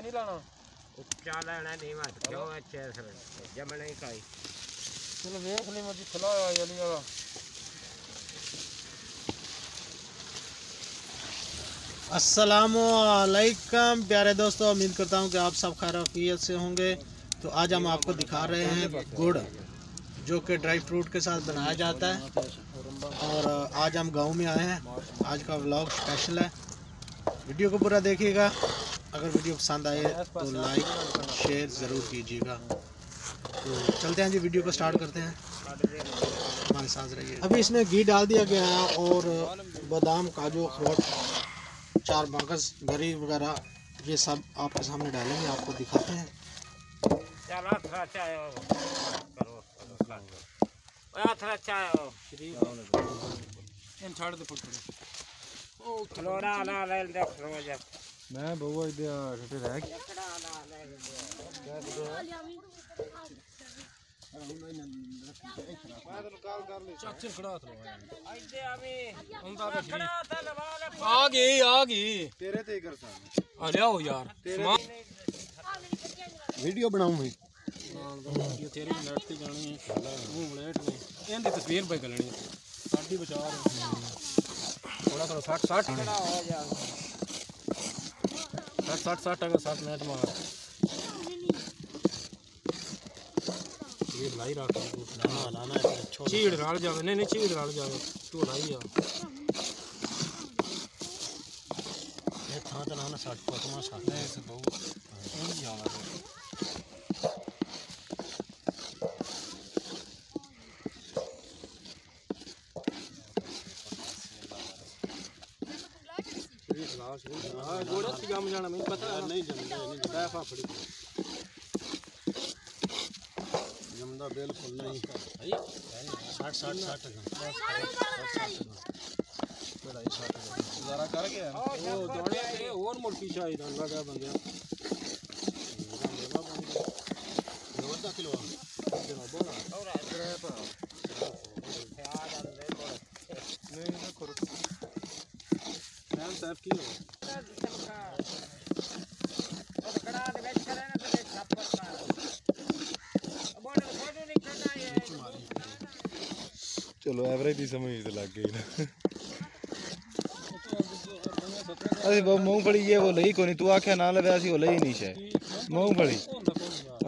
नहीं लाना उच्चा लेना नहीं मत क्यों अच्छे सर जमने का ही चलो देख ले मुझे खिलाया जल्दी वाला। अस्सलामुअलैकुम प्यारे दोस्तों, उम्मीद करता हूँ कि आप सब खैरियत से होंगे। तो आज हम आपको दिखा रहे हैं गुड़ जो कि ड्राई फ्रूट के साथ बनाया जाता है। और आज हम गांव में आए हैं। आज का व्लॉग स्पेशल है, वीडियो को पूरा देखिएगा। अगर वीडियो पसंद आए तो लाइक शेयर ज़रूर कीजिएगा। तो चलते हैं जी, वीडियो को स्टार्ट करते हैं, हमारे साथ रहिए। अभी इसमें घी डाल दिया गया है और बादाम काजू अखरोट 4 मगज़ गरी वगैरह ये सब आपके सामने डालेंगे, आपको दिखाते हैं। मैं बहुआ इधर छोटे रह आ गई तेरे ते कर सा आ लियाओ यार वीडियो बनाऊं भाई ये तेरी नेट ते जानी है वो लेट ने इनदी तस्वीर पे करनी साडी बचा थोड़ा थोड़ा 60 खड़ा हो जा 60 अगर 60 मिनट मार ये लाई रख ना लाना है चीड़ डाल जावे नहीं चीड़ डाल जावे तू लाई आ ये था तो ना 60 पकमा 60 है से बहुत नहीं जाना गोड़ा से काम जाना मैं पता नहीं जमदा नहीं पैसा फड़ी जमदा बिल्कुल नहीं भाई 60 जरा कर गया वो दोने के और मुर्गी चाहिए लगा बंदे नवदा किलो बोला और इधर है पर नहीं ना करो साहब की चलो एवरेज ही समझ तो लग गई ना अरे वो मूंगफली ये वो लई को नहीं तू आख्या ना लवे असी वो लई नहीं है मूंगफली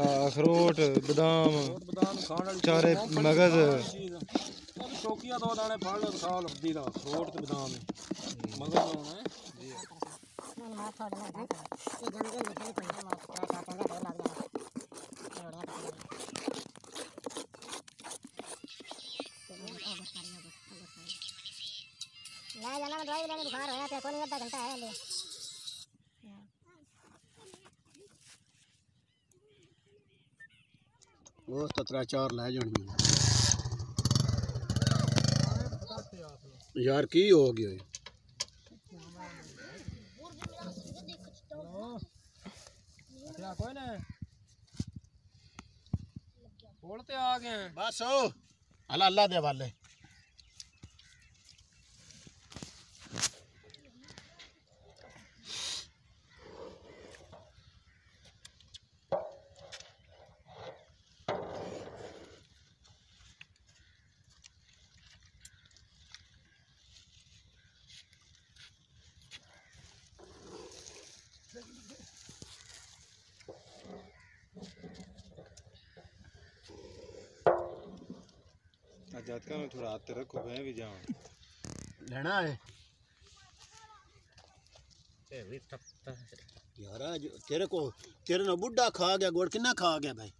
अखरोट बादाम चारे मगज टोकिया 2 दाने फाड़ लो खा लो दी दा अखरोट ते बादाम मगज होना है जी ले जाना दवाई लेने बुखार होया ते कोनी आधा घंटा है ले वो 4 ले जानी यार की हो गया क्या कोई ना बोलते आ गए बस अल्लाह अल्लाह दे वाले जात का मैं थोड़ा हाथ रखो मैं भी जाऊं लेना है ये भी तपता है यार तेरे को तेरे ना बुढ़ा खा गया गुड़ कितना खा गया भाई